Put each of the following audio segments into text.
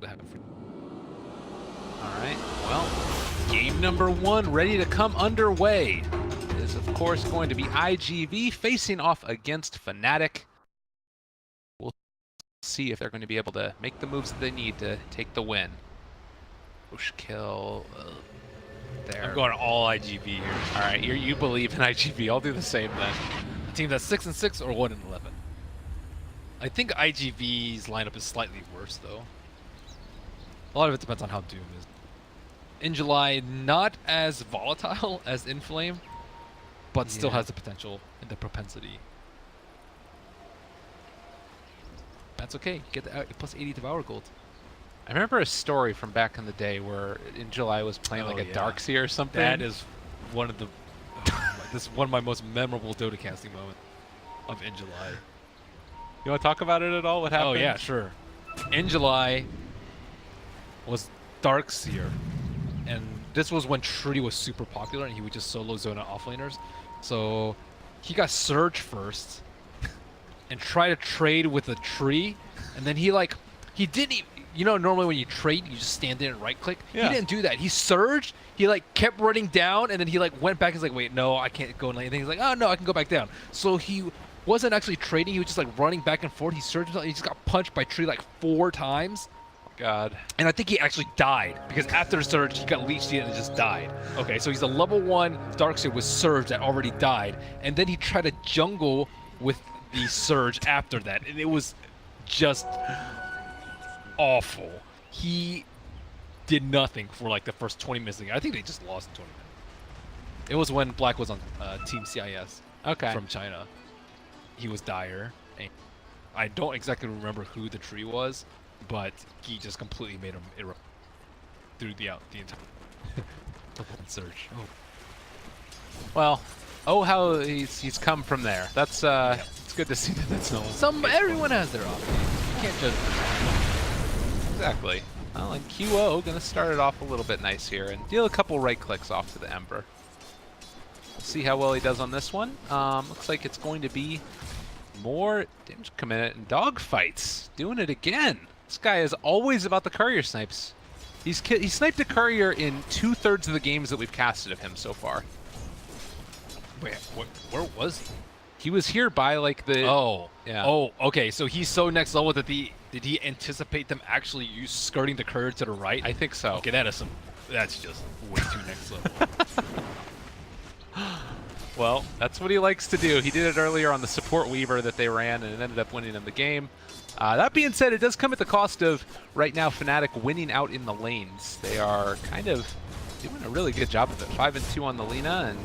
to have it for. All right, well, game number 1 ready to come underway. It is, of course, going to be IGV facing off against Fnatic. We'll see if they're going to be able to make the moves that they need to take the win. Push kill. There. I'm going all IGV here. All right, you believe in IGV. I'll do the same then. A team that's 6-6 or 1-11. I think IGV's lineup is slightly worse though. A lot of it depends on how Doom is. In July, not as volatile as Inflame, but still has the potential and the propensity. That's okay. Get the plus 80 Devour Gold. I remember a story from back in the day where in July was playing like a Darkseer or something. That is one of the this is one of my most memorable Dota casting moments of In July. You want to talk about it at all? What happened? Oh yeah, sure. In July was Darkseer, and this was when Tree was super popular, and he would just solo zone out offlaners. So he got Surge first, and tried to trade with a Tree, and then he didn't even. You know, normally when you trade, you just stand there and right-click. Yeah. He didn't do that. He surged. He kept running down, and then he went back. He's like, "Wait, no, I can't go in anything." He's like, "Oh no, I can go back down." So he wasn't actually trading. He was just running back and forth. He surged. He just got punched by Tree 4 times. God. And I think he actually died because after the surge, he got leeched in and just died. Okay, so he's a level 1 Darkseer with surge that already died, and then he tried to jungle with the surge after that, and it was just awful. He did nothing for the first 20 minutes of the game. I think they just lost in 20 minutes. It was when Black was on Team CIS from China. He was dire. And I don't exactly remember who the Tree was, but he just completely made him through the entire surge. Oh. Well, how he's come from there. That's it's good to see that that's no one. Everyone has their off days. You can't judge. Exactly. Well, and QO gonna start it off a little bit nice here and deal a couple right clicks off to the Ember. We'll see how well he does on this one. Looks like it's going to be more damage coming in and dogfights. Doing it again. This guy is always about the courier snipes. He sniped a courier in 2/3 of the games that we've casted of him so far. Wait, where was he? He was here by the. Oh, yeah. Oh, okay. So he's so next level that did he anticipate them actually skirting the courier to the right? I think so. Okay, that's just way too next level. Well, that's what he likes to do. He did it earlier on the support Weaver that they ran, and it ended up winning them the game. That being said, it does come at the cost of, right now, Fnatic winning out in the lanes. They are kind of doing a really good job of it. 5-2 on the Lina, and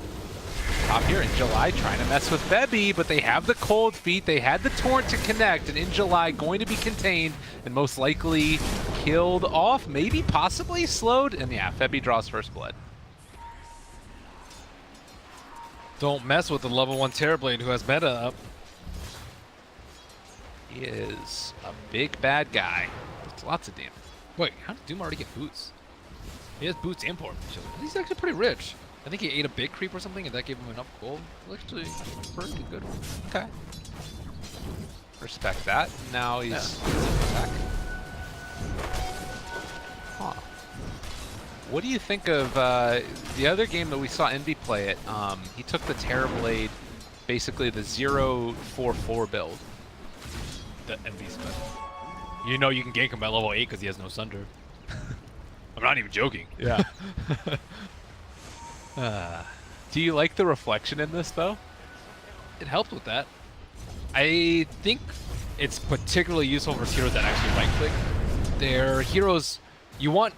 top here in July trying to mess with Febby, but they have the cold feet. They had the Torrent to connect, and in July going to be contained and most likely killed off, maybe possibly slowed, and yeah, Febby draws first blood. Don't mess with the level 1 Terrorblade who has meta up. He is a big bad guy. It's lots of damage. Wait, how did Doom already get boots? He has boots and port. He's actually pretty rich. I think he ate a big creep or something, and that gave him enough gold. Actually, pretty good. Okay. Respect that. Now he's back. Huh. What do you think of the other game that we saw Envy play it? He took the Terrorblade, basically the 0-4-4 build. The Envy's better. You know you can gank him by level 8 because he has no Sunder. I'm not even joking. Yeah. Do you like the reflection in this, though? It helped with that. I think it's particularly useful for heroes that actually right-click. They're heroes... You want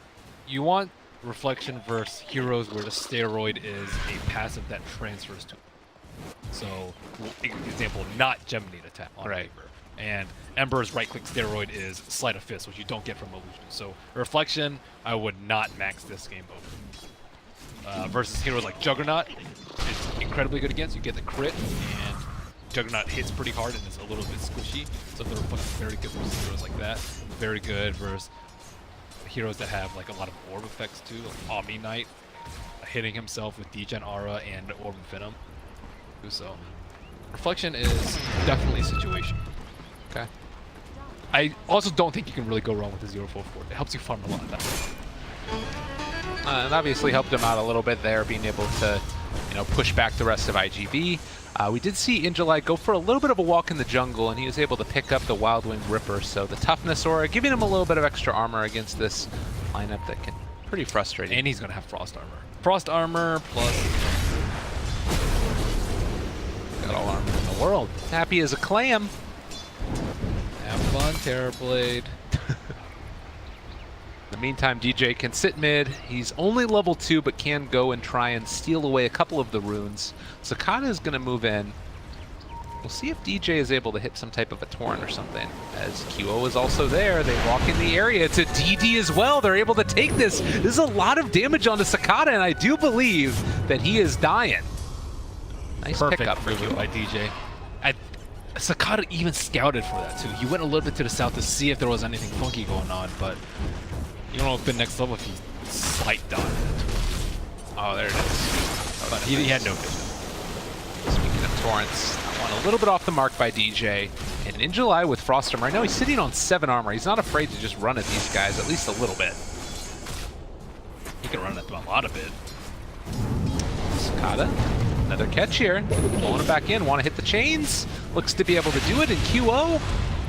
reflection versus heroes where the steroid is a passive that transfers to. So, example, not Geminate attack on paper. And Ember's right-click steroid is Sleight of Fist, which you don't get from Illusion. So, reflection, I would not max this game over. Versus heroes like Juggernaut, it's incredibly good against. You get the crit, and Juggernaut hits pretty hard and is a little bit squishy. So the reflection is very good versus heroes like that. Very good versus heroes that have a lot of orb effects too, like Omni Knight, hitting himself with Degen Aura and Orb of Venom. So reflection is definitely a situation. Okay. I also don't think you can really go wrong with the 0-4-4. It helps you farm a lot of that. And obviously helped him out a little bit there, being able to, you know, push back the rest of IGV. We did see Injuly go for a little bit of a walk in the jungle, and he was able to pick up the Wild Wing Ripper. So the toughness aura, giving him a little bit of extra armor against this lineup that can pretty frustrating. And he's going to have Frost Armor. Frost Armor plus... Got all armor in the world. Happy as a clam. Have fun, Terrorblade. In the meantime, DJ can sit mid. He's only level 2, but can go and try and steal away a couple of the runes. Sakata is going to move in. We'll see if DJ is able to hit some type of a Torrent or something, as QO is also there. They walk in the area. It's a DD as well. They're able to take this. This is a lot of damage onto Sakata, and I do believe that he is dying. Nice pickup for QO. By DJ. Sakata even scouted for that, too. He went a little bit to the south to see if there was anything funky going on, but you don't know if the next level if he slight dodged it. Oh, there it is. But he had no vision. Speaking of Torrents, that one a little bit off the mark by DJ. And in July with Frost Armor, right now he's sitting on 7 armor. He's not afraid to just run at these guys, at least a little bit. He can run at them a lot of it. Sakata, another catch here. Pulling it back in, want to hit the chains. Looks to be able to do it, and QO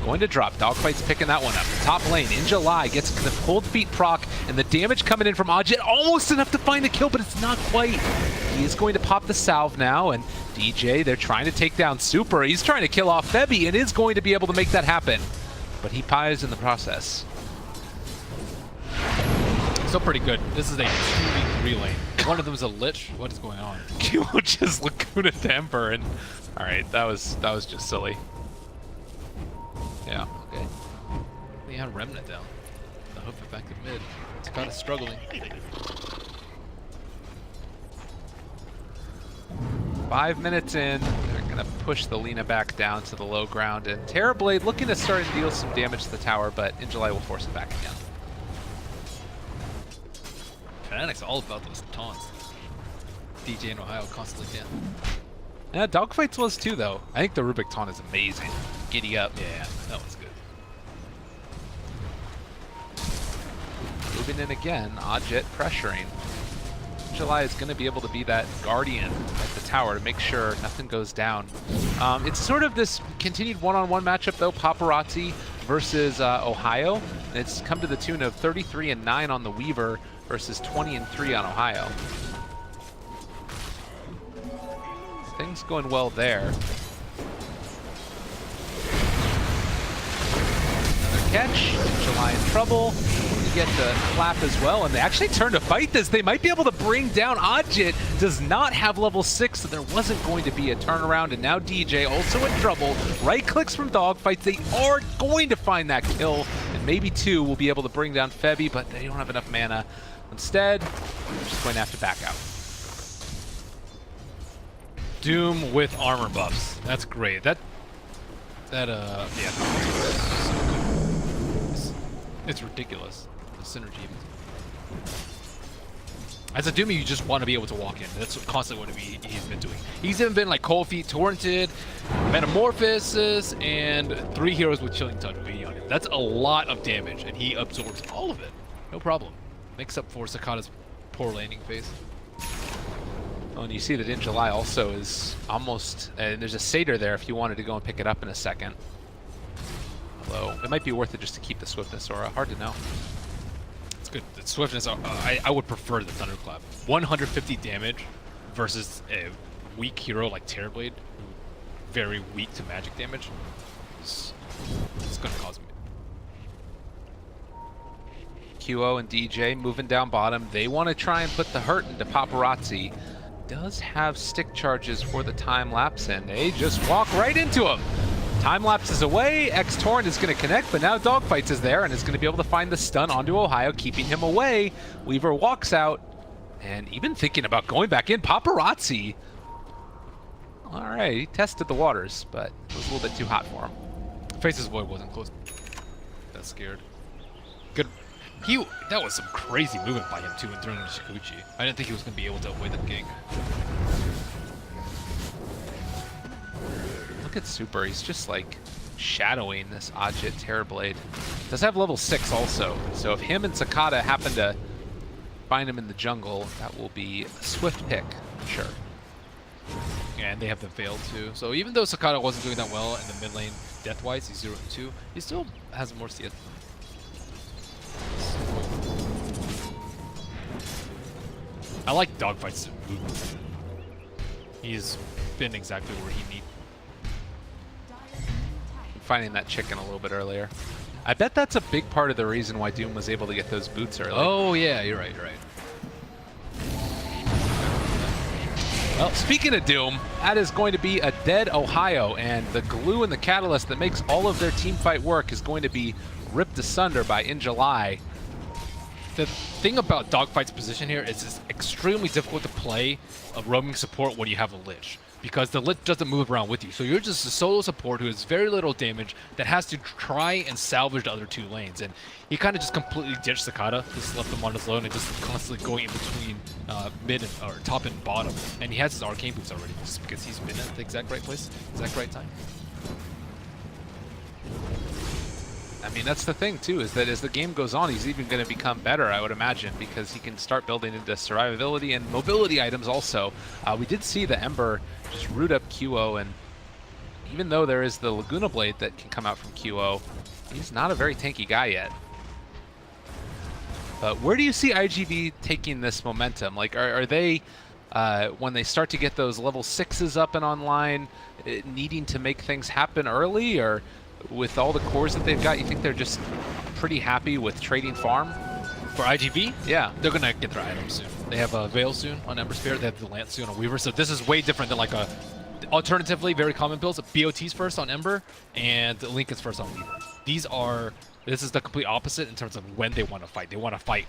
going to drop. Dogfight's picking that one up. Top lane, in July, gets the cold feet proc, and the damage coming in from Ajit, almost enough to find the kill, but it's not quite. He is going to pop the salve now, and DJ, they're trying to take down Super. He's trying to kill off Febby, and is going to be able to make that happen. But he pies in the process. Still pretty good. This is a 2v3 lane. One of them is a Lich. What is going on? QO just Laguna Temper, and alright, that was just silly. Yeah, okay. They had Remnant down. The hoof effective mid. It's kind of struggling. 5 minutes in, they're gonna push the Lina back down to the low ground, and Terrorblade looking to start to deal some damage to the tower, but Injuly will force it back again. Fnatic's all about those taunts. DJ in Ohio constantly can. Yeah, Dogfights was too, though. I think the Rubik taunt is amazing. Giddy up. Yeah, that was good. Moving in again, Ajit pressuring. July is going to be able to be that guardian at the tower to make sure nothing goes down. It's sort of this continued one-on-one matchup, though. Paparazzi versus Ohio. And it's come to the tune of 33-9 on the Weaver versus 20-3 on Ohio. Things going well there. Another catch. July in trouble. You get the clap as well, and they actually turn to fight this. They might be able to bring down Ajit. Does not have level 6, so there wasn't going to be a turnaround, and now DJ also in trouble. Right clicks from Dogfights. They are going to find that kill, and maybe 2 will be able to bring down Febby, but they don't have enough mana. Instead, they're just going to have to back out. Doom with armor buffs. That's great. Yeah. It's ridiculous. The synergy. As a Doomy, you just want to be able to walk in. That's constantly what he's been doing. He's even been like Cold Feet, Torrented, Metamorphosis, and 3 heroes with Chilling Touch waiting on him. That's a lot of damage, and he absorbs all of it. No problem. Makes up for Sakata's poor landing phase. Oh, and you see that in July also is almost, and there's a Satyr there if you wanted to go and pick it up in a second. Although, it might be worth it just to keep the Swiftness Aura. Hard to know. It's good. The Swiftness, I would prefer the Thunderclap. 150 damage versus a weak hero like Terrorblade, very weak to magic damage. It's going to cause me. QO and DJ moving down bottom. They want to try and put the hurt into Paparazzi. Does have stick charges for the time lapse, and they just walk right into him. Time lapse is away. X-Torrent is going to connect, but now Dogfights is there and is going to be able to find the stun onto Ohio, keeping him away. Weaver walks out, and even thinking about going back in. Paparazzi. All right, he tested the waters, but it was a little bit too hot for him. Face's Void wasn't close. That's scared. Good. That was some crazy movement by him too in throwing Shikuchi. I didn't think he was going to be able to avoid the gank. Look at Super. He's just like shadowing this Ajit Terrorblade. Does have level 6 also, so if him and Sakata happen to find him in the jungle, that will be a swift pick, for sure. And they have the Veil too. So even though Sakata wasn't doing that well in the mid lane death-wise, he's 0-2, he still has more CS. I like Dogfight's move. He's been exactly where he needs. Finding that chicken a little bit earlier. I bet that's a big part of the reason why Doom was able to get those boots early. Oh yeah, you're right, you're right. Well, speaking of Doom, that is going to be a dead Ohio, and the glue and the catalyst that makes all of their team fight work is going to be ripped asunder by In July. The thing about Dogfight's position here is it's extremely difficult to play a roaming support when you have a Lich, because the Lich doesn't move around with you. So you're just a solo support who has very little damage that has to try and salvage the other two lanes. And he kind of just completely ditched Sakata, just left him on his own and just constantly going in between mid and or top and bottom. And he has his arcane boots already, just because he's been at the exact right place, exact right time. I mean, that's the thing, too, is that as the game goes on, he's even going to become better, I would imagine, because he can start building into survivability and mobility items also. We did see the Ember just root up QO, and even though there is the Laguna Blade that can come out from QO, he's not a very tanky guy yet. But where do you see IGV taking this momentum? Like, are they, when they start to get those level 6s up and online, needing to make things happen early, or with all the cores that they've got, you think they're just pretty happy with trading farm? For IGV? Yeah. They're going to get their items soon. They have a Veil soon on Ember Spirit, they have the Lance soon on Weaver, so this is way different than like a, alternatively, very common builds, BOT's first on Ember, and Lincoln's first on Weaver. This is the complete opposite in terms of when they want to fight. They want to fight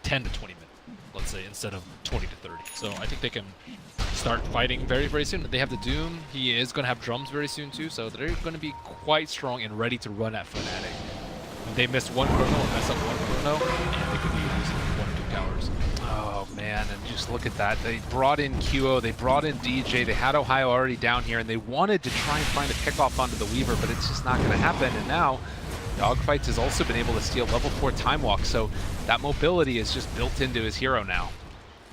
10 to 20 minutes, let's say, instead of 20 to 30. So I think they can start fighting very, very soon. They have the Doom. He is going to have drums very soon too, so they're going to be quite strong and ready to run at Fnatic. When they missed one chrono or mess up one chrono, and they could be losing 1 or 2 towers. Oh man, and just look at that. They brought in QO, they brought in DJ, they had Ohio already down here, and they wanted to try and find a kickoff onto the Weaver, but it's just not going to happen. And now Dogfights has also been able to steal level 4 Time Walk, so that mobility is just built into his hero now.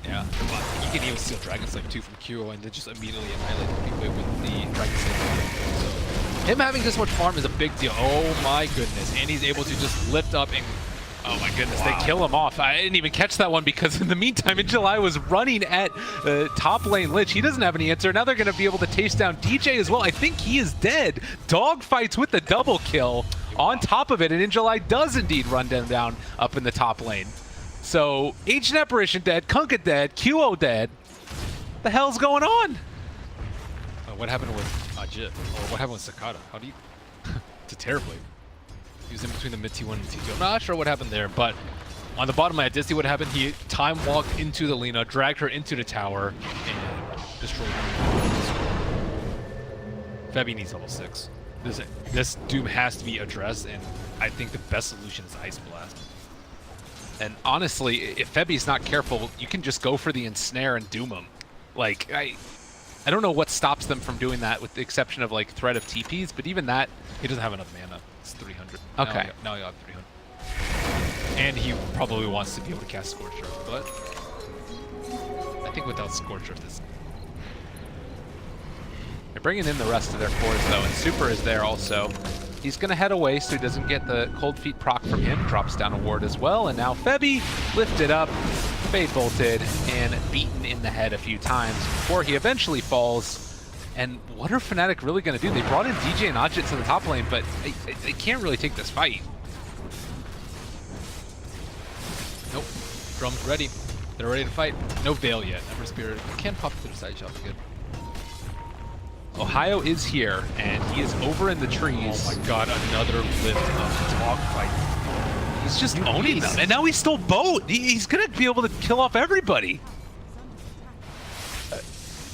Yeah, well, you can even steal Dragon Slave too from QO and then just immediately annihilate people with the Dragon Slave. So him having this much farm is a big deal. Oh my goodness, and he's able to just lift up and oh my goodness, They kill him off. I didn't even catch that one because in the meantime, In July was running at top lane Lich. He doesn't have any answer. Now they're going to be able to taste down DJ as well. I think he is dead. Dogfights with the double kill on top of it, and In July does indeed run them down up in the top lane. So Ancient Apparition dead, Kunkka dead, QO dead. What the hell's going on? What happened with Ajit? Or what happened with Sakata? How do you... to Terrorblade. He was in between the mid T1 and T2. I'm not sure what happened there, but on the bottom I did see what happened. He time walked into the Lina, dragged her into the tower, and destroyed her. Febby needs level 6. This Doom has to be addressed, and I think the best solution is Ice Blast. And honestly, if Febby's not careful, you can just go for the ensnare and doom him. Like, I don't know what stops them from doing that with the exception of like threat of TPs, but even that... He doesn't have enough mana. It's 300. Okay. Now he got 300. And he probably wants to be able to cast Scorch Earth, but I think without Scorch Earth, this... They're bringing in the rest of their cores though, and Super is there also. He's going to head away so he doesn't get the Cold Feet proc from him. Drops down a ward as well, and now Febby lifted up, fade bolted, and beaten in the head a few times before he eventually falls. And what are Fnatic really going to do? They brought in DJ and Ajit to the top lane, but they can't really take this fight. Nope. Drum's ready. They're ready to fight. No Veil yet. Ember Spirit can pop through the side shot. Good. Ohio is here, and he is over in the trees. Oh my god, another lift of Dogfight. He's just owning them. And now he stole boat. He's going to be able to kill off everybody.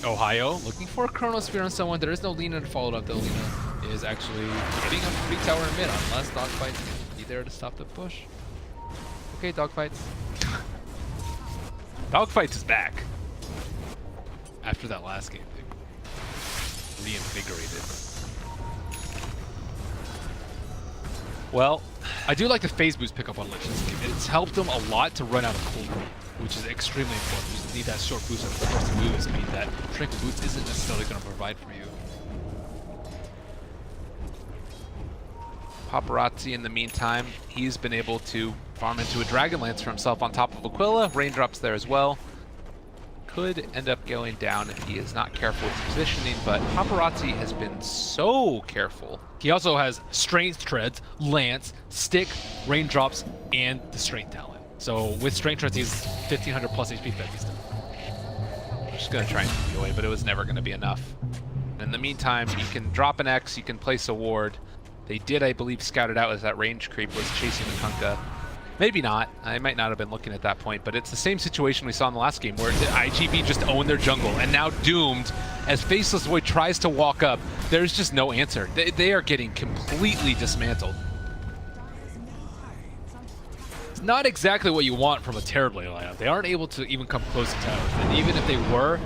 Ohio looking for a Chrono Spear on someone. There is no Lina to follow up. The Lina is actually getting a free tower in mid unless Dogfight can be there to stop the push. Okay, Dogfights. Dogfights is back. After that last game, they reinvigorated. Well, I do like the phase boost pickup on Lich. It's helped them a lot to run out of cooldown, which is extremely important. You just need that short boost at the first move speed that Tranquil Boost isn't necessarily going to provide for you. Paparazzi, in the meantime, he's been able to farm into a Dragonlance for himself on top of Aquila. Raindrops there as well. Could end up going down if he is not careful with his positioning, but Paparazzi has been so careful. He also has Strength Treads, Lance, Stick, Raindrops, and the Strength Talent. So with Strength Treads, he's 1500 plus HP fed beast. I'm just going to try and take away, but it was never going to be enough. In the meantime, you can drop an X, you can place a ward. They did, I believe, scout it out as that range creep was chasing the Kunkka. Maybe not. I might not have been looking at that point, but it's the same situation we saw in the last game where the IGV just owned their jungle, and now Doomed, as Faceless Void tries to walk up, there's just no answer. They are getting completely dismantled. It's not exactly what you want from a Terrorblade lineup. They aren't able to even come close to towers, and even if they were,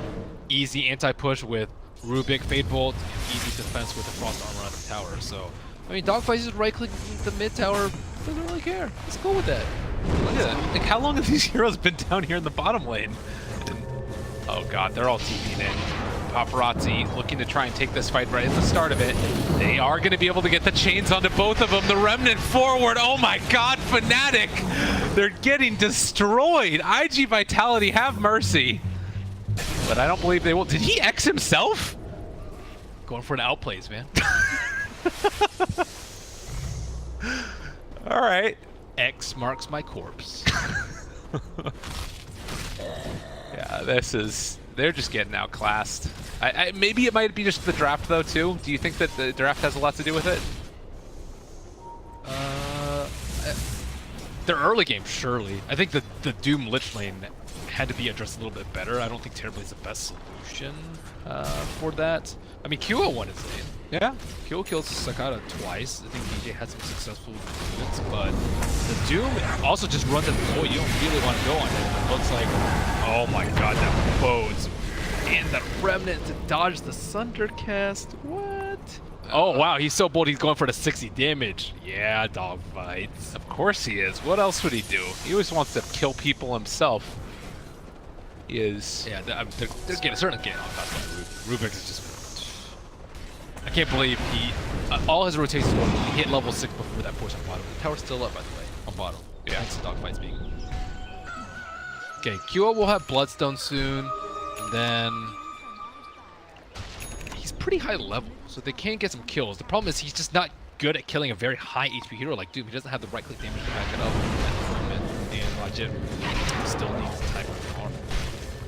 easy anti-push with Rubik, Fade Bolt, and easy defense with the Frost Armor on the tower. So, I mean, Dogfight just right-click the mid tower. Doesn't really care. Let's go with that. Look at that. Like, how long have these heroes been down here in the bottom lane? And, oh god, they're all TPing in. Paparazzi looking to try and take this fight right at the start of it. They are going to be able to get the chains onto both of them. The Remnant forward. Oh my god, Fnatic! They're getting destroyed. IG Vitality, have mercy. But I don't believe they will. Did he X himself? Going for an outplays, man. All right. X marks my corpse. Yeah, this is... They're just getting outclassed. Maybe it might be just the draft, though, too. Do you think that the draft has a lot to do with it? Their early game, surely. I think the Doom Lich lane had to be addressed a little bit better. I don't think Terrorblade is the best solution for that. I mean, QO won his lane. Yeah. QO kills Sakata twice. I think DJ had some successful units, but the Doom also just runs at the point. You don't really want to go on it. It looks like, oh my god, that bodes. And the Remnant to dodge the Sundercast. What? Oh wow, he's so bold. He's going for the 60 damage. Yeah, dog fights. Of course he is. What else would he do? He always wants to kill people himself. He is... Yeah, they're certainly getting on top of Rubik is just... I can't believe he... all his rotations were he hit level 6 before that push on bottom. The tower's still up, by the way, on bottom. Yeah. Thanks to dogfights being... Okay, QO will have Bloodstone soon. And then... He's pretty high level, so they can get some kills. The problem is he's just not good at killing a very high HP hero like Doom. He doesn't have the right-click damage to back it up. And Legit still needs type of farm.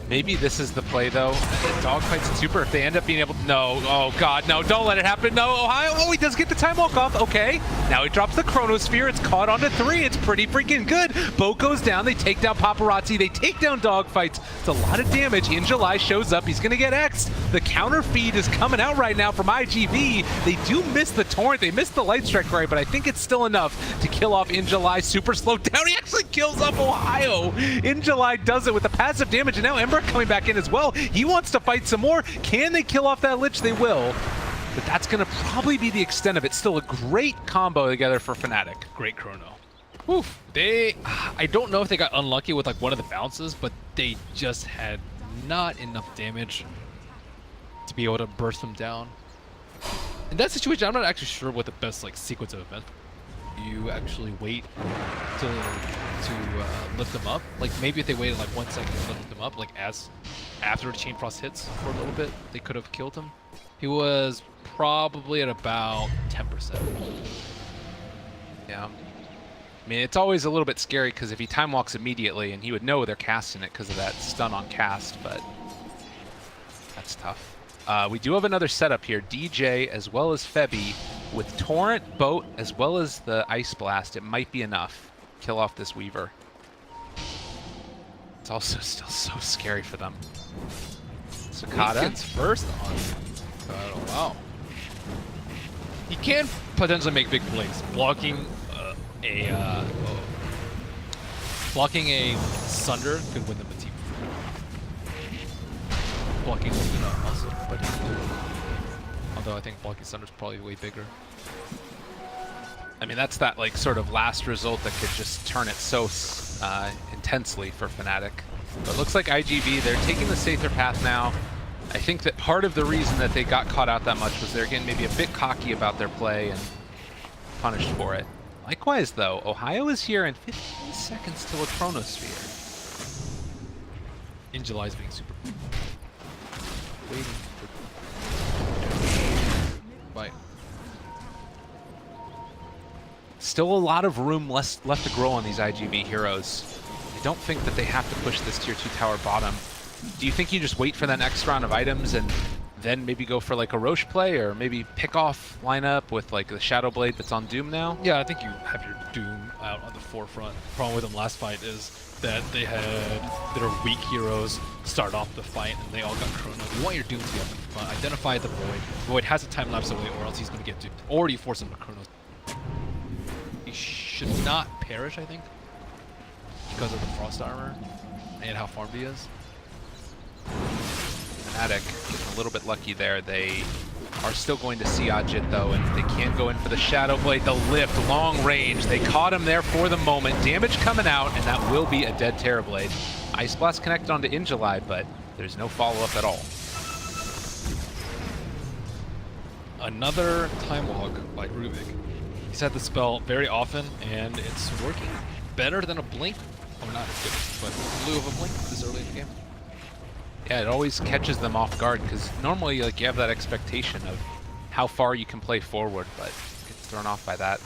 Maybe this is the play, though. Dogfights and Super, if they end up being able to... No. Oh, God, no. Don't let it happen. No, Ohio. Oh, he does get the time walk off. Okay. Now he drops the Chronosphere. It's caught onto 3. It's pretty freaking good. Boat goes down. They take down Paparazzi. They take down Dogfights. It's a lot of damage. In July shows up. He's going to get X'd. The counter feed is coming out right now from IGV. They do miss the Torrent. They missed the Light Strike right, but I think it's still enough to kill off In July. Super slowed down. He actually kills off Ohio. In July does it with the passive damage, and now Ember coming back in as well. He wants to fight some more. Can they kill off that Lich? They will. But that's going to probably be the extent of it. Still a great combo together for Fnatic. Great chrono. Oof. I don't know if they got unlucky with like one of the bounces, but they just had not enough damage to be able to burst them down. In that situation, I'm not actually sure what the best like sequence of events. You actually wait to lift them up. Like maybe if they waited like 1 second to lift them up, like after the Chain Frost hits for a little bit, they could have killed him. He was probably at about 10%. Yeah. I mean, it's always a little bit scary because if he time walks immediately, and he would know they're casting it because of that stun on cast, but that's tough. We do have another setup here. DJ as well as Febby with Torrent, Boat, as well as the Ice Blast. It might be enough. Kill off this Weaver. It's also still so scary for them. Sakata. Gets first on. Oh, wow. He can potentially make big plays. Blocking a Sunder could win them a team. Blocking Luna also, but although I think blocking Sunder is probably way bigger. I mean, that's that like sort of last result that could just turn it so intensely for Fnatic. But it looks like IGV, they're taking the safer path now. I think that part of the reason that they got caught out that much was they're getting maybe a bit cocky about their play and punished for it. Likewise, though, Ohio is here in 15 seconds till a Chronosphere. In July's being super waiting for bite. Still a lot of room left to grow on these IGV heroes. I don't think that they have to push this tier 2 tower bottom. Do you think you just wait for that next round of items and then maybe go for like a Roche play, or maybe pick off lineup with like the Shadow Blade that's on Doom now? Yeah, I think you have your Doom out on the forefront. The problem with them last fight is that they had their weak heroes start off the fight and they all got Chrono. You want your Doom to be up in front. Identify the Void. Void has a time lapse away, or else he's going to get duped. Or you force him to Chrono. He should not perish, I think, because of the Frost armor and how farmed he is. Fnatic getting a little bit lucky there. They are still going to siege it though, and they can go in for the Shadow Blade, the lift, long range. They caught him there for the moment. Damage coming out, and that will be a dead Terrorblade. Ice Blast connected onto In July, but there's no follow-up at all. Another Time Walk by Rubik. He's had the spell very often, and it's working better than a Blink. Oh, not as good, but in lieu of a Blink this early in the game. Yeah, it always catches them off guard, because normally like you have that expectation of how far you can play forward, but gets thrown off by that.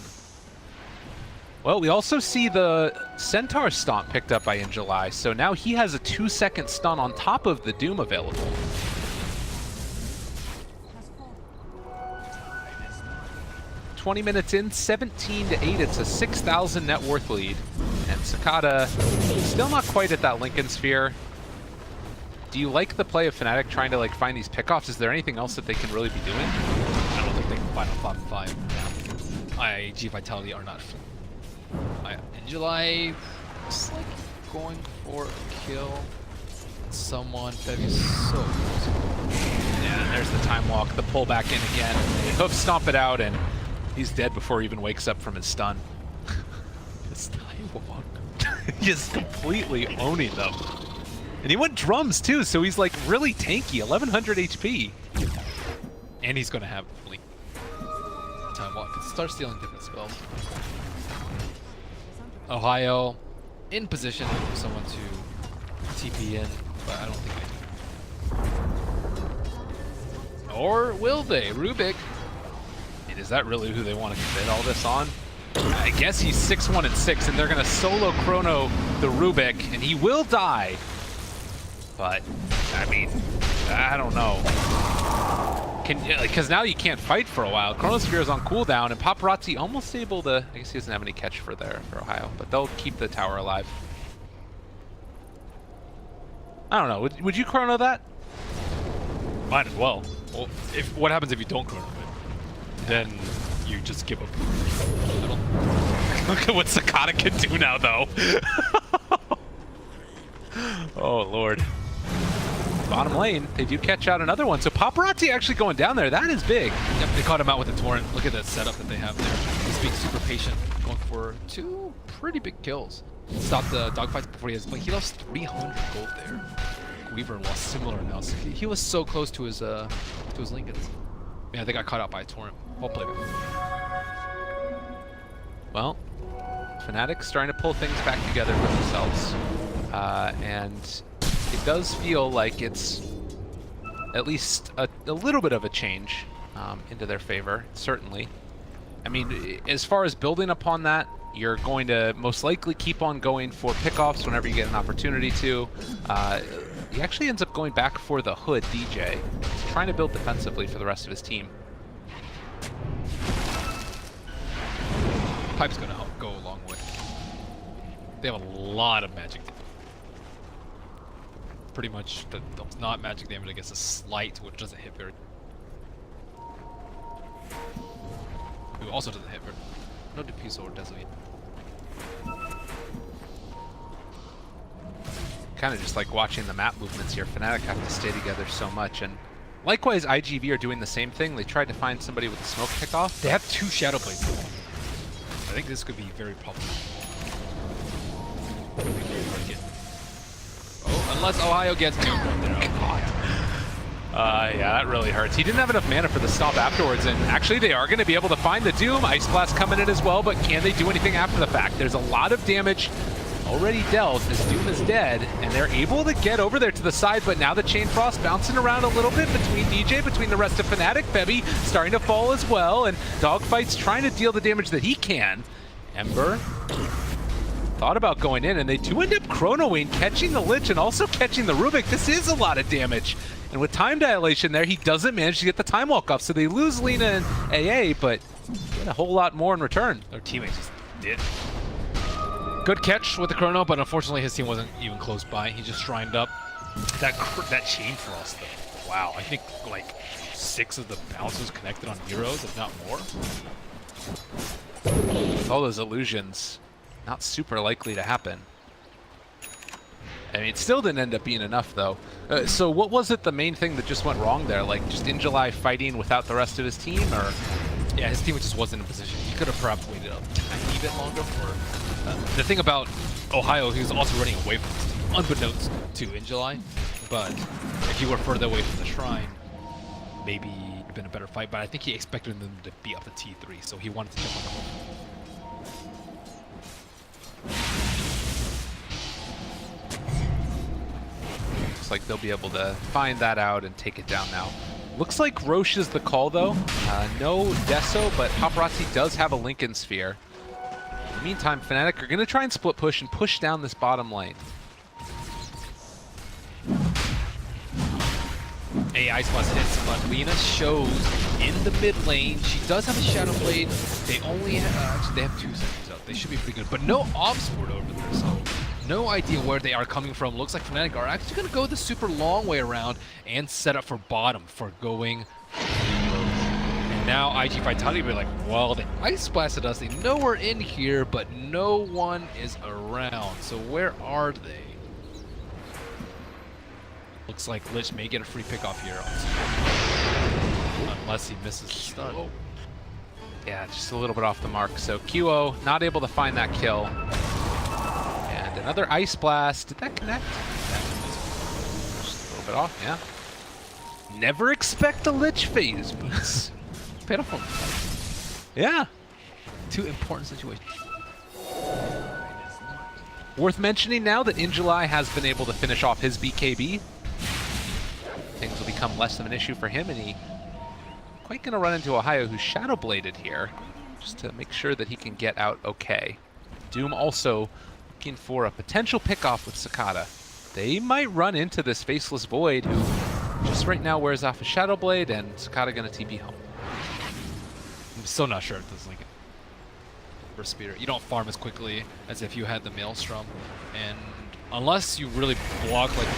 Well, we also see the Centaur Stomp picked up by In July, so now he has a 2-second stun on top of the Doom available. "20 minutes in, 17-8. It's a 6,000 net worth lead, and Cicada still not quite at that Lincoln Sphere. Do you like the play of Fnatic trying to like find these pickoffs? Is there anything else that they can really be doing? I don't think they can find a 5-5 now. IG Vitality are not. In July, it's like going for a kill. Someone that is so close. Yeah, and there's the Time Walk, the pull back in again. Hoof stomp it out, and he's dead before he even wakes up from his stun. This Time Walk. Just completely owning them. And he went drums too, so he's like really tanky, 1100 HP. And he's gonna have Blink. Time Walk. Start stealing different spells. Ohio in position for someone to TP in, but I don't think they do. Or will they? Rubik. And is that really who they want to commit all this on? I guess he's 6-1 and 6, and they're gonna solo chrono the Rubik, and he will die. But I mean, I don't know. Because now you can't fight for a while. Chronosphere is on cooldown, and Paparazzi almost able to. I guess he doesn't have any catch for Ohio, but they'll keep the tower alive. I don't know. Would you chrono that? Might as well. Well, what happens if you don't chrono it? Then you just give up. Look at what Cicada can do now, though. Oh Lord. Bottom lane, they do catch out another one. So Paparazzi actually going down there. That is big. Yep, they caught him out with the Torrent. Look at that setup that they have there. He's being super patient, going for 2 pretty big kills. Stopped the dogfights before he has Blink. He lost 300 gold there. Weaver lost similar amounts. He was so close to his Lincolns. Yeah, they got caught out by a Torrent. Well played. Well, Fnatic's starting to pull things back together for themselves. And it does feel like it's at least a little bit of a change into their favor, certainly. I mean, as far as building upon that, you're going to most likely keep on going for pickoffs whenever you get an opportunity to. He actually ends up going back for the Hood DJ. He's trying to build defensively for the rest of his team. Pipe's gonna help go a long way. They have a lot of magic. Pretty much the not magic damage against a slight, which doesn't hit very. Who also doesn't hit very. No diffuse or desolate. Kind of just like watching the map movements here. Fnatic have to stay together so much, and likewise IGV are doing the same thing. They tried to find somebody with a smoke pickoff. They have 2 Shadow Blades. think this could be very problematic. Oh, unless Ohio gets Doom right there. Oh, God. Yeah, that really hurts. He didn't have enough mana for the stop afterwards, and actually they are going to be able to find the Doom. Ice Blast coming in as well, but can they do anything after the fact? There's a lot of damage already dealt as Doom is dead, and they're able to get over there to the side, but now the Chain Frost bouncing around a little bit between DJ, between the rest of Fnatic. Bebby starting to fall as well, and Dogfight's trying to deal the damage that he can. Ember thought about going in, and they do end up chronoing, catching the Lich and also catching the Rubik. This is a lot of damage. And with time dilation there, he doesn't manage to get the time walk off, so they lose Lina and AA, but get a whole lot more in return. Their teammates just did. Good catch with the chrono, but unfortunately his team wasn't even close by. He just shrined up. That Chain Frost though. Wow, I think like 6 of the bounces connected on heroes, if not more. With all those illusions, not super likely to happen. I mean, it still didn't end up being enough, though. So what was it, the main thing that just went wrong there? Like, just IGV fighting without the rest of his team, or? Yeah, his team just wasn't in position. He could have perhaps waited a tiny bit longer for... the thing about Ohio, he was also running away from his team, unbeknownst to IGV. But if he were further away from the shrine, maybe it would have been a better fight. But I think he expected them to be up to T3, so he wanted to jump on the whole. Looks like they'll be able to find that out and take it down now. Looks like Roche is the call, though. No Deso, but Paparazzi does have a Lincoln Sphere. In the meantime, Fnatic are going to try and split push and push down this bottom lane. A Ice Blast hits, but Lina shows in the mid lane. She does have a Shadow Blade. They only have, actually, they have 2 seconds out. They should be pretty good, but no Obs Ward over there, so no idea where they are coming from. Looks like Fnatic are actually going to go the super long way around and set up for bottom for going. And now IG Vitality will be like, well, they Ice Blasted us. They know we're in here, but no one is around. So where are they? Looks like Lich may get a free pick off here. Unless he misses the stun. Yeah, just a little bit off the mark. So QO not able to find that kill. And another Ice Blast. Did that connect? Just a little bit off, yeah. Never expect a Lich phase, but Pitiful. yeah. 2 important situations. Worth mentioning now that IGV has been able to finish off his BKB. Things will become less of an issue for him, and he quite going to run into Ohio, who's Shadow Bladed here, just to make sure that he can get out okay. Doom also looking for a potential pickoff with Sakata. They might run into this Faceless Void, who just right now wears off a Shadow Blade, and Sakata going to TP home. I'm still not sure if this Lincoln for Spirit. You don't farm as quickly as if you had the Maelstrom, and unless you really block like a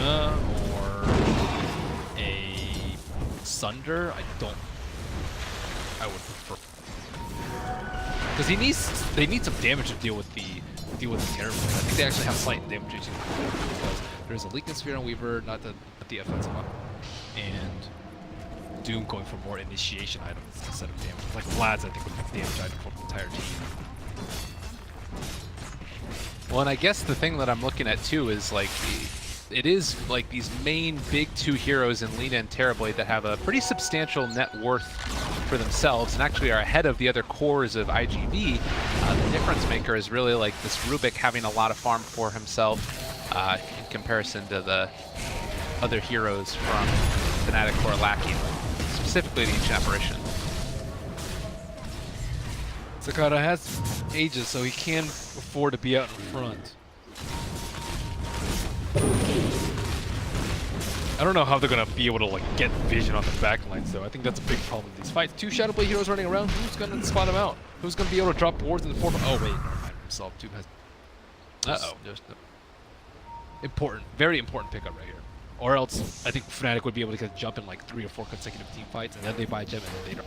Luna or a Sunder, I would prefer, because they need some damage to deal with the Terror. I think they actually have slight damage issues because there's a Lincoln Sphere on Weaver, not the offensive one, and Doom going for more initiation items instead of damage. Like Vlad's, I think, would be damage item for the entire team. Well, and I guess the thing that I'm looking at too is like, it is like these main big 2 heroes in Lina and Terrorblade that have a pretty substantial net worth for themselves and actually are ahead of the other cores of IGV. The difference maker is really like this Rubik having a lot of farm for himself in comparison to the other heroes from Fnatic who are lacking, specifically the Ancient Apparition. Sakata has Aegis, so he can afford to be out in front. I don't know how they're gonna be able to like get vision on the backline, so I think that's a big problem with these fights. 2 Shadow Blade heroes running around. Who's gonna spot him out? Who's gonna be able to drop wards in the forefront? Oh wait, never mind himself. Doom has. Just important, very important pickup right here. Or else, I think Fnatic would be able to get jump in like 3 or 4 consecutive team fights, and then they buy gem and then they don't.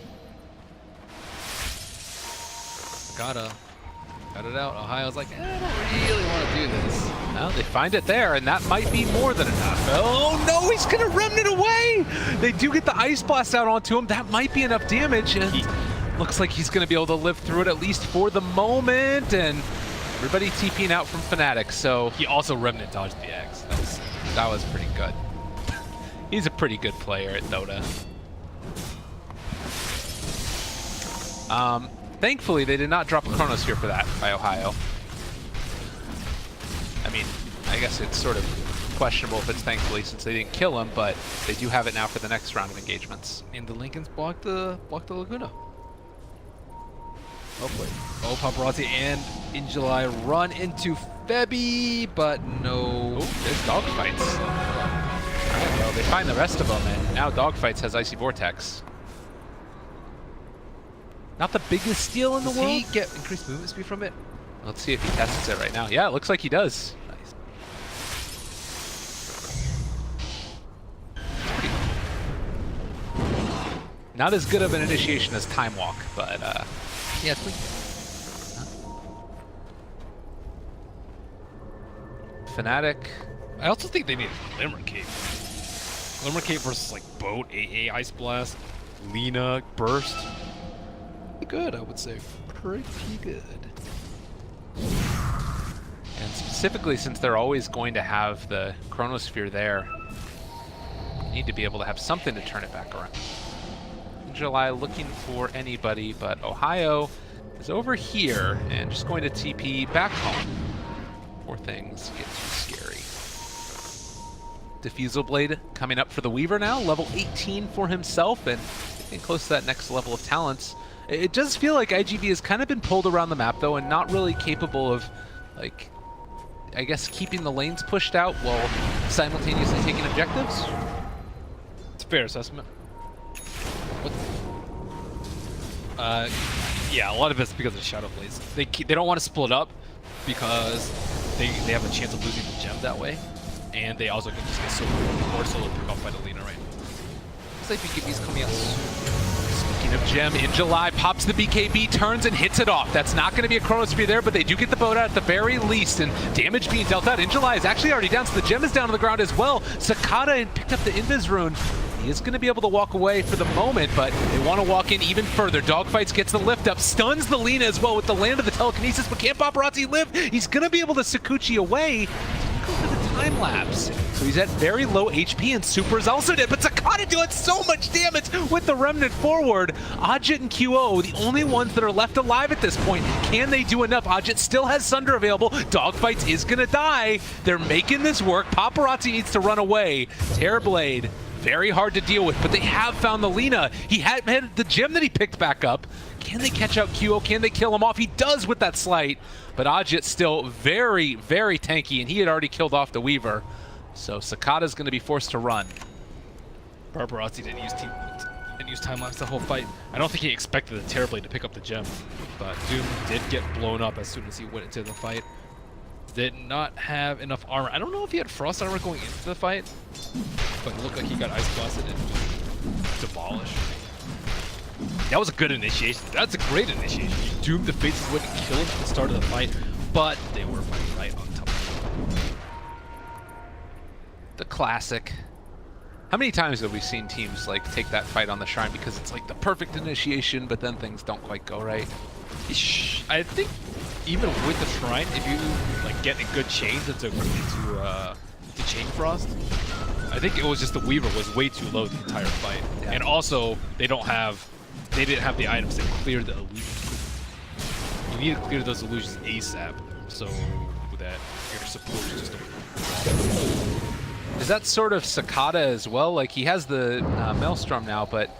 Got it out. Ohio's like, I don't really want to do this. Well, they find it there, and that might be more than enough. Oh no, he's gonna remnant away! They do get the Ice Blast out onto him. That might be enough damage. And looks like he's going to be able to live through it at least for the moment, and everybody TPing out from Fnatic, so... He also Remnant dodged the X. That was pretty good. He's a pretty good player at Dota. Thankfully, they did not drop a Chronosphere for that by Ohio. I mean, I guess it's sort of questionable if it's thankfully since they didn't kill him, but they do have it now for the next round of engagements. And the Lincolns blocked the Laguna. Hopefully. Oh, Paparazzi and In July run into Febby, but no. Oh, there's Dogfights. Alright, well, they find the rest of them, and now Dogfights has Icy Vortex. Not the biggest steal in the world. Does he get increased movement speed from it? Let's see if he tests it right now. Yeah, it looks like he does. Nice. Not as good of an initiation as Time Walk, but yeah, it's Fnatic. I also think they need Glimmer Cape. Glimmer Cape versus like Boat, AA, Ice Blast, Lina, Burst. Pretty good, I would say. Pretty good. And specifically, since they're always going to have the Chronosphere there, need to be able to have something to turn it back around. In July, looking for anybody, but Ohio is over here and just going to TP back home before things get too scary. Diffusal Blade coming up for the Weaver now, level 18 for himself, and getting close to that next level of talents. It does feel like IGV has kind of been pulled around the map, though, and not really capable of, like, I guess, keeping the lanes pushed out while simultaneously taking objectives. It's a fair assessment. Yeah, a lot of it's because of the Shadow Blades. They don't want to split up because they have a chance of losing the gem that way, and they also can just get solo pick off by the Lina right now. Looks like BKB's coming out soon. Speaking of gem, In July pops the BKB, turns and hits it off. That's not going to be a Chronosphere there, but they do get the boat out at the very least, and damage being dealt out. In July is actually already down, so the gem is down on the ground as well. Sakata picked up the Invis rune. He is going to be able to walk away for the moment, but they want to walk in even further. Dogfights gets the lift up, stuns the Lina as well with the land of the telekinesis, but can Paparazzi live? He's going to be able to Sakuchi away. Go for the time lapse. So he's at very low HP, and Super is also dead, but Sakata doing so much damage with the Remnant forward. Ajit and QO, the only ones that are left alive at this point. Can they do enough? Ajit still has Sunder available. Dogfights is going to die. They're making this work. Paparazzi needs to run away. Terrorblade, very hard to deal with, but they have found the Lina. He had the gem that he picked back up. Can they catch out QO? Can they kill him off? He does with that slight, but Ajit still very, very tanky, and he had already killed off the Weaver. So Sakata's going to be forced to run. Paparazzi didn't use time lapse the whole fight. I don't think he expected the Terrorblade to pick up the gem, but Doom did get blown up as soon as he went into the fight. Did not have enough armor. I don't know if he had frost armor going into the fight, but it looked like he got ice blasted and just demolished. That was a good initiation. That's a great initiation. You doomed the faces went and killed him at the start of the fight, but they were fighting right on top of him. The classic. How many times have we seen teams like take that fight on the Shrine because it's like the perfect initiation, but then things don't quite go right? I think even with the Shrine, if you like get a good chains into chain frost, I think it was just the Weaver was way too low the entire fight, yeah. And also they didn't have the items to clear the illusions. You need to clear those illusions ASAP, so that your support is just. Is that sort of Sakata as well? Like he has the Maelstrom now, but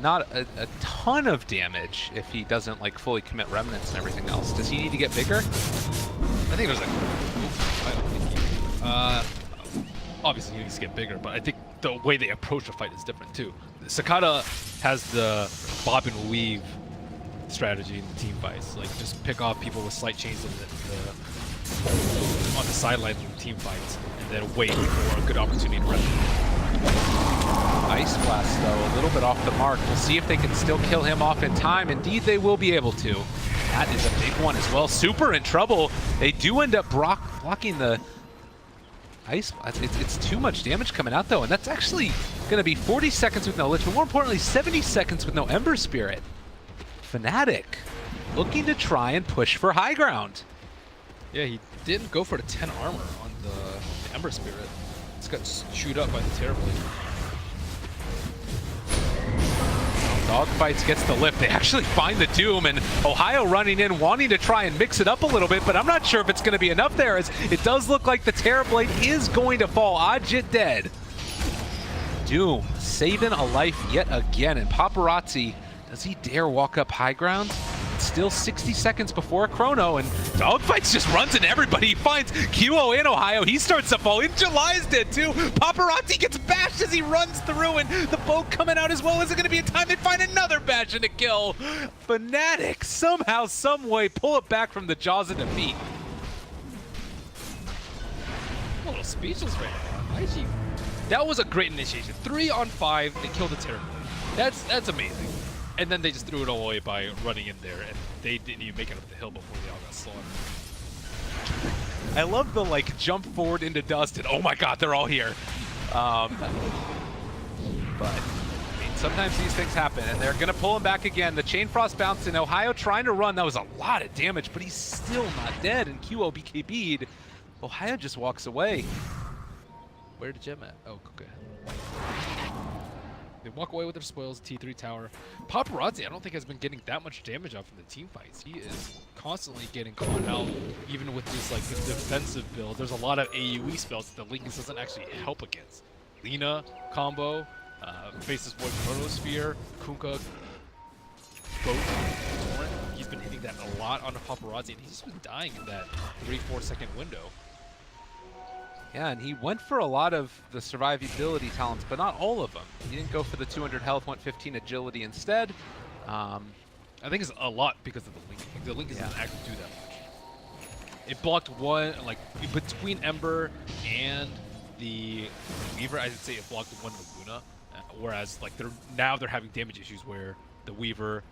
not a ton of damage if he doesn't like fully commit remnants and everything else. Does he need to get bigger? I think there's like, I don't think obviously he needs to get bigger, but I think the way they approach the fight is different too. Sakata has the bob and weave strategy in the team fights, like just pick off people with slight chains on the sidelines of team fights, and then wait for a good opportunity to run. Ice Blast, though, a little bit off the mark. We'll see if they can still kill him off in time. Indeed, they will be able to. That is a big one as well. Super in trouble. They do end up blocking the Ice Blast. It's too much damage coming out, though, and that's actually going to be 40 seconds with no Lich, but more importantly, 70 seconds with no Ember Spirit. Fnatic looking to try and push for high ground. Yeah, he didn't go for the 10 armor on the Ember Spirit. It's got chewed up by the Terrorblade. Dogfights gets the lift. They actually find the Doom, and Ohio running in, wanting to try and mix it up a little bit, but I'm not sure if it's going to be enough there, as it does look like the Terrorblade is going to fall. Ajit dead. Doom saving a life yet again, and Paparazzi, does he dare walk up high ground? It's still 60 seconds before Chrono, and Dogfights just runs into everybody. He finds QO in Ohio. He starts to fall. In July's dead too. Paparazzi gets bashed as he runs through, and the boat coming out as well. Is it going to be a time they find another bash and a kill? Fnatic somehow, some way, pull it back from the jaws of defeat. I'm a little speechless right now. IG, that was a great initiation. 3 on 5, they killed the Terrorblade. That's amazing. And then they just threw it all away by running in there, and they didn't even make it up the hill before they all got slaughtered. I love the jump forward into dust and oh my god, they're all here. But I mean, sometimes these things happen, and they're gonna pull him back again. The Chain Frost bounce in Ohio trying to run. That was a lot of damage, but he's still not dead, and QO BKB'd. Ohio just walks away. Where did Gem at? Oh, okay. They walk away with their spoils, T3 tower. Paparazzi, I don't think has been getting that much damage off in the team fights. He is constantly getting caught out, even with this defensive build. There's a lot of AoE spells that the Lincoln doesn't actually help against. Lina combo, Faces Void Chronosphere, Kunkka, Boat, Torrent. He's been hitting that a lot on the Paparazzi, and he's just been dying in that 3-4 second window. Yeah, and he went for a lot of the survivability talents, but not all of them. He didn't go for the 200 health, went 15 agility instead. I think it's a lot because of the Lincoln. The Lincoln doesn't actually do that much. It blocked one, between Ember and the Weaver, I'd say it blocked one Laguna. Whereas, now they're having damage issues where the Weaver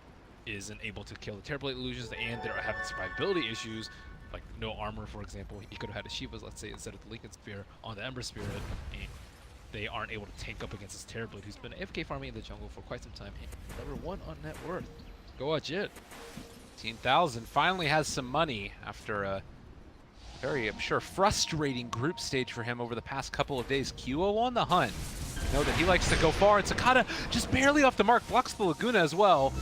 isn't able to kill the Terrorblade illusions, and they're having survivability issues. Like no armor, for example. He could have had a Shiva's, let's say, instead of the Lincoln Spear on the Ember Spirit, and they aren't able to tank up against this Terrorblade, who's been AFK farming in the jungle for quite some time. And number 1 on net worth. Go Ajit. 18,000 finally has some money after a very, I'm sure, frustrating group stage for him over the past couple of days. QO on the hunt. You know that he likes to go far, and Sakata just barely off the mark, blocks the Laguna as well.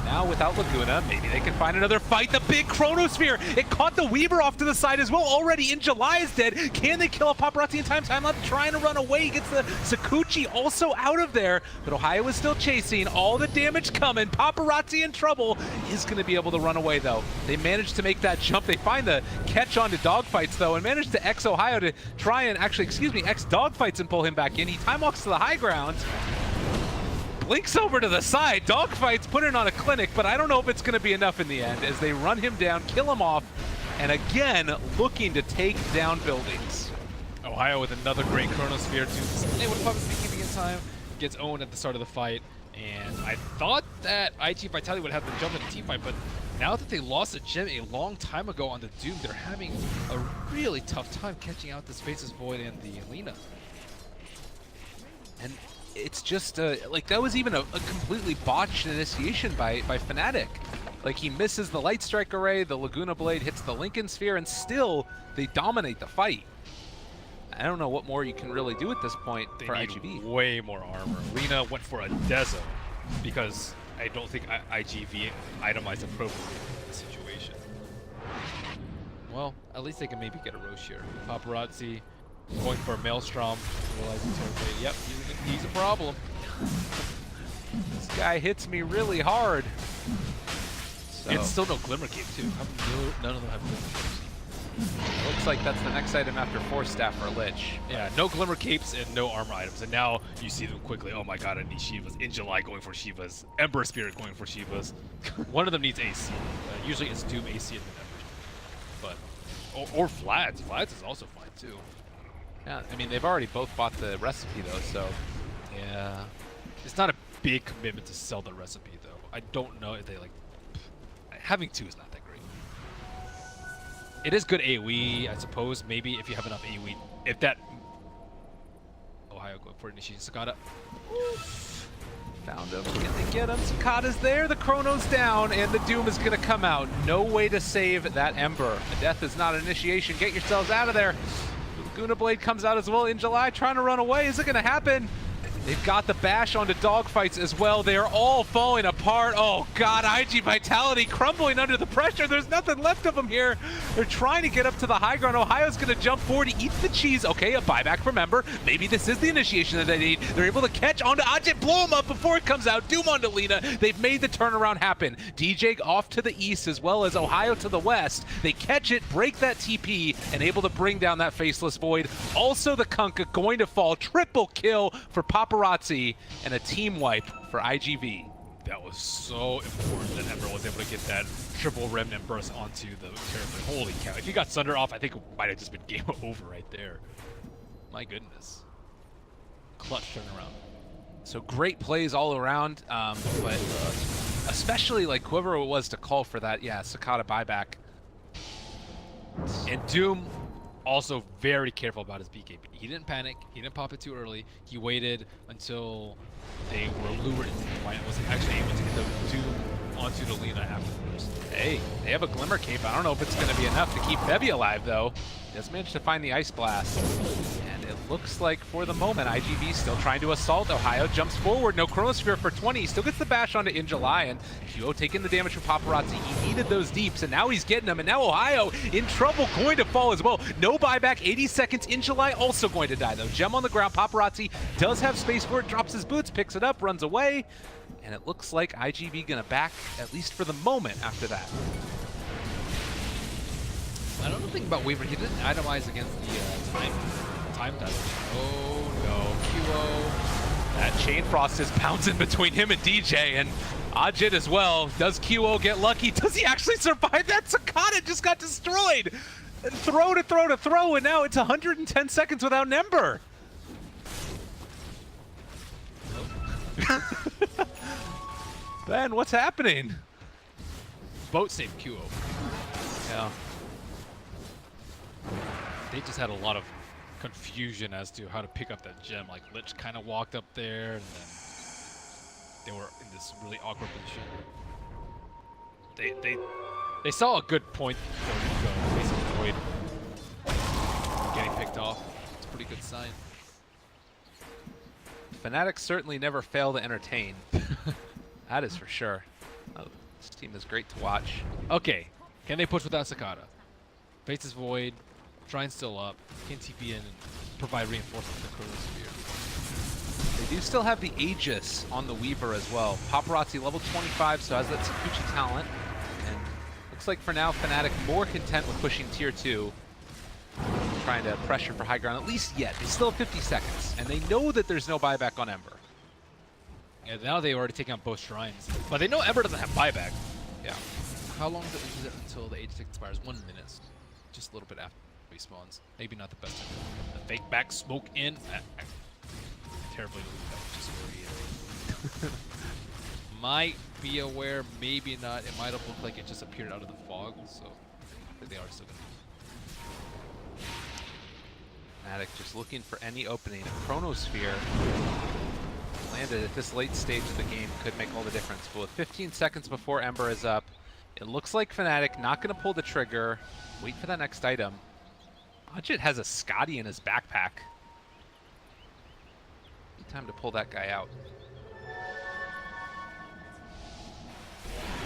Now without Laguna, maybe they can find another fight. The big Chronosphere, it caught the Weaver off to the side as well. Already in July is dead. Can they kill a Paparazzi in time? Time left, trying to run away. He gets the Sakuchi also out of there. But Ohio is still chasing. All the damage coming. Paparazzi in trouble. Is going to be able to run away though. They managed to make that jump. They find the catch on to Dogfights though, and managed to X Ohio to try and X Dogfights and pull him back in. He time walks to the high ground. Blinks over to the side. Dogfights put in on a clinic, but I don't know if it's going to be enough in the end as they run him down, kill him off, and again looking to take down buildings. Ohio with another great Chronosphere to able to pop his keeping in time. Gets owned at the start of the fight, and I thought that IG Vitality would have to jump in the team fight, but now that they lost a gem a long time ago on the Doom, they're having a really tough time catching out this Faces Void and the Lina. And it's just that was even a completely botched initiation by Fnatic. He misses the Light Strike Array, the Laguna Blade hits the Lincoln Sphere, and still they dominate the fight. I don't know what more you can really do at this point for IGV. Way more armor. Lina went for a Dezo because I don't think IGV itemized appropriately in this situation. Well, at least they can maybe get a Roche here. Paparazzi going for a Maelstrom, realizing Terrorblade. Yep, he's a problem. This guy hits me really hard. So. It's still no Glimmer Cape too. None of them have Glimmer Capes. Looks like that's the next item after Force Staff or Lich. Yeah, no Glimmer Capes and no armor items. And now you see them quickly. Oh my god, I need Shivas. In July going for Shivas. Ember Spirit going for Shivas. One of them needs AC. Usually it's Doom AC and then Ember. But, or Flats. Flats is also fine too. Yeah, I mean, they've already both bought the recipe, though, so... Yeah. It's not a big commitment to sell the recipe, though. I don't know if they, having 2 is not that great. It is good AoE, I suppose, maybe, if you have enough AoE. If that... Ohio going for initiation. Sakata. Found him. Can they get him? Cicada's there, the Chrono's down, and the Doom is going to come out. No way to save that Ember. A death is not an initiation. Get yourselves out of there. Laguna Blade comes out as well in July, trying to run away. Is it going to happen? They've got the bash onto dogfights as well. They are all falling apart. Oh God, IG Vitality crumbling under the pressure. There's nothing left of them here. They're trying to get up to the high ground. Ohio's gonna jump forward to eat the cheese. Okay, a buyback from Ember. Maybe this is the initiation that they need. They're able to catch onto Ajit, blow him up before it comes out. Doom onto Lina. They've made the turnaround happen. DJ off to the east as well as Ohio to the west. They catch it, break that TP, and able to bring down that Faceless Void. Also the Kunkka going to fall. Triple kill for Paparazzi and a team wipe for IGV. That was so important that Ember was able to get that triple remnant burst onto the Terrapin. Holy cow. If he got Sunder off, I think it might have just been game over right there. My goodness. Clutch turnaround. So great plays all around, but especially like whoever it was to call for that, yeah, Cicada buyback. And Doom also very careful about his BKB. He didn't panic. He didn't pop it too early. He waited until they were lured into the fight and was actually able to get the Doom onto the Lina afterwards. Hey, they have a Glimmer Cape. I don't know if it's going to be enough to keep Bevy alive, though. He does manage to find the Ice Blast. And it looks like, for the moment, IGV still trying to assault. Ohio jumps forward. No Chronosphere for 20. Still gets the bash onto In July. And QO taking the damage from Paparazzi. He needed those deeps, and now he's getting them. And now Ohio in trouble, going to fall as well. No buyback, 80 seconds. In July also going to die, though. Gem on the ground. Paparazzi does have space for it. Drops his boots, picks it up, runs away. And it looks like IGV gonna back, at least for the moment, after that. I don't know the thing about Weaver. He didn't itemize against the time damage. Oh no, QO. That Chain Frost is bouncing between him and DJ, and Ajit as well. Does QO get lucky? Does he actually survive that? Cicada just got destroyed. And throw to throw to throw, and now it's 110 seconds without an Ember. Ben, what's happening? Boat saved QO. Yeah. They just had a lot of confusion as to how to pick up that gem. Like Lich kind of walked up there, and then they were in this really awkward position. They saw a good point to go. Basically, Void getting picked off. It's a pretty good sign. Fnatic certainly never fail to entertain. That is for sure. Oh, this team is great to watch. Okay, can they push without Cicada? Faces Void, try and still up, can TP in and provide reinforcement for Chronosphere. They do still have the Aegis on the Weaver as well. Paparazzi level 25, so has that Sakuchi talent. And looks like for now, Fnatic more content with pushing tier 2. Trying to pressure for high ground, at least yet. They still have 50 seconds, and they know that there's no buyback on Ember. Yeah, now they've already taken out both shrines. But they know Ember doesn't have buyback. Yeah. How long is it until the Aegis expires? 1 minute. Just a little bit after he spawns. Maybe not the best time. The fake back, smoke in. Terribly that was just might be aware, maybe not. It might have looked like it just appeared out of the fog, so they are still gonna. Fnatic just looking for any opening. A Chronosphere landed at this late stage of the game could make all the difference. But with 15 seconds before Ember is up, it looks like Fnatic not going to pull the trigger. Wait for that next item. Ajit has a Scotty in his backpack. Time to pull that guy out.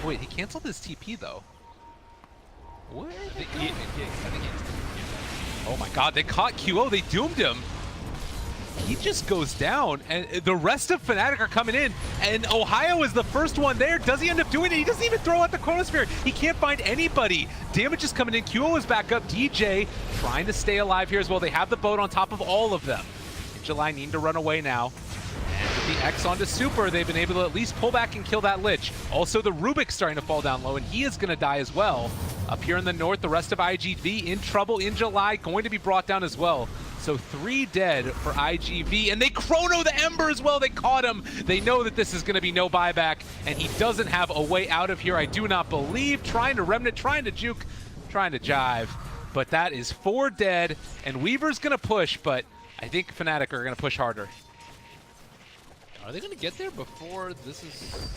Wait, he canceled his TP though. What? I think he Oh my god, they caught QO, they doomed him. He just goes down, and the rest of Fnatic are coming in, and Ohio is the first one there. Does he end up doing it? He doesn't even throw out the Chronosphere. He can't find anybody. Damage is coming in. QO is back up. DJ trying to stay alive here as well. They have the boat on top of all of them. July needing to run away now. And with the X onto Super, they've been able to at least pull back and kill that Lich. Also, the Rubik's starting to fall down low, and he is going to die as well. Up here in the north, the rest of IGV in trouble in July, going to be brought down as well. So 3 dead for IGV, and they chrono the Ember as well. They caught him. They know that this is going to be no buyback, and he doesn't have a way out of here, I do not believe. Trying to Remnant, trying to juke, trying to jive. But that is 4 dead, and Weaver's going to push, but I think Fnatic are going to push harder. Are they gonna get there before this is?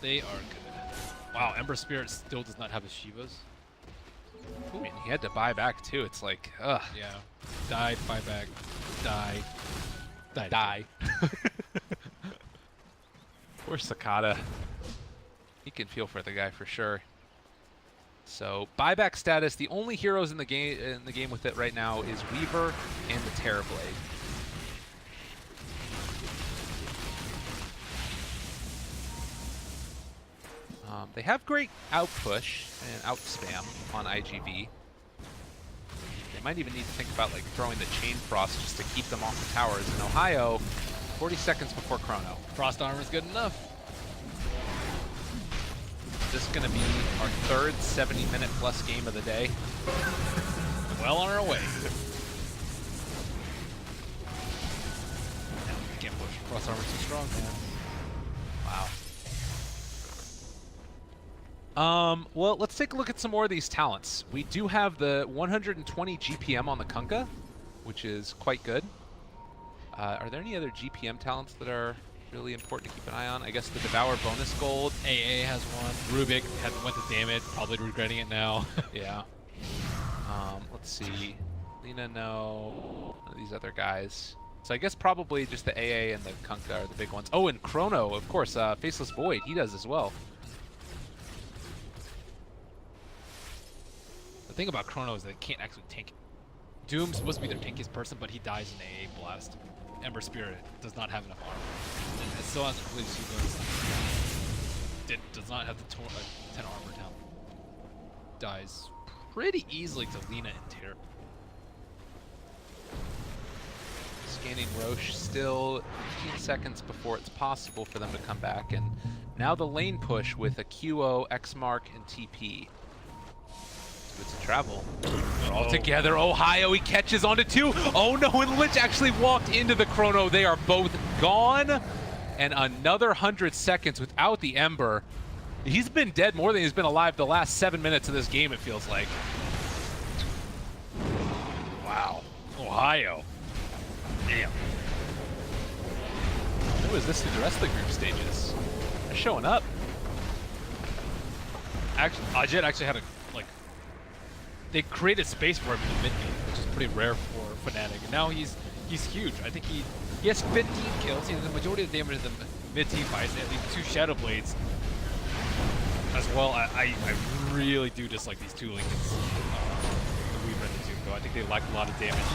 They are good. Wow, Ember Spirit still does not have his Shivas. Ooh, and he had to buy back too. It's like, ugh. Yeah. Died, buy back, die. Die. Poor Sakata. He can feel for the guy for sure. So buyback status. The only heroes in the game with it right now is Weaver and the Terrorblade. They have great outpush and outspam on IGV. They might even need to think about like throwing the Chain Frost just to keep them off the towers. In Ohio, 40 seconds before Chrono. Frost armor is good enough. This is going to be our third 70-minute plus game of the day. Well on our way. Can't push. Frost armor too strong, man. Wow. Well, let's take a look at some more of these talents. We do have the 120 GPM on the Kunkka, which is quite good. Are there any other GPM talents that are really important to keep an eye on? I guess the Devour bonus gold. AA has one. Rubik went to damage, probably regretting it now. Yeah. Let's see. Lina, no. None of these other guys. So I guess probably just the AA and the Kunkka are the big ones. Oh, and Chrono, of course. Faceless Void, he does as well. The thing about Chrono is that it can't actually tank. Doom's supposed to be their tankiest person, but he dies in AA blast. Ember Spirit does not have enough armor. And it still hasn't completed Shivas. It does not have the 10 armor talent. Dies pretty easily to Lina and Terra. Scanning Roche, still 15 seconds before it's possible for them to come back. And now the lane push with a QO, Xmark, and TP. It's a travel. They're all together. Ohio, he catches onto two. Oh no, and Lich actually walked into the Chrono. They are both gone. And another 100 seconds without the Ember. He's been dead more than he's been alive the last 7 minutes of this game, it feels like. Wow. Ohio. Damn. Who is this through the rest of the group stages? They're showing up. Actually, Ajit actually had a, they created space for him in the mid game, which is pretty rare for Fnatic. And now he's huge. I think he has 15 kills. He has the majority of the damage in the mid-team fights, and these 2 Shadow Blades as well. I really do dislike these 2 Lincolns. The Weaver and the Zuko. I think they lack a lot of damage.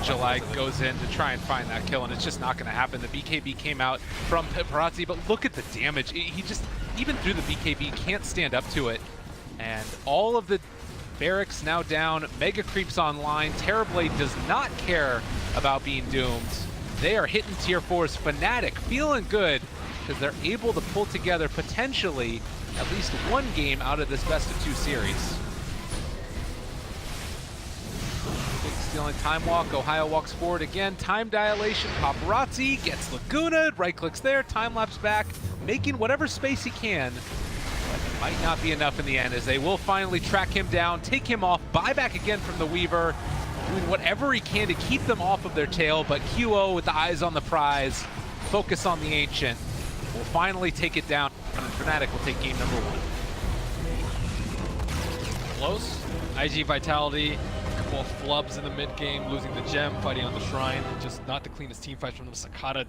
July goes in to try and find that kill, and it's just not going to happen. The BKB came out from Paparazzi, but look at the damage. He just, even through the BKB, can't stand up to it. And all of the barracks now down, Mega Creeps online. Terrorblade does not care about being doomed. They are hitting tier 4s. Fnatic feeling good because they're able to pull together potentially at least one game out of this best of 2 series. Big stealing time walk. Ohio walks forward again. Time dilation. Paparazzi gets Laguna. Right clicks there. Time lapse back. Making whatever space he can. Might not be enough in the end, as they will finally track him down, take him off, buy back again from the Weaver, doing whatever he can to keep them off of their tail, but QO with the eyes on the prize, focus on the Ancient, will finally take it down, and Fnatic will take game number 1. Close. IG Vitality, a couple of flubs in the mid game, losing the gem, fighting on the Shrine, just not the cleanest team fight from them. Sakata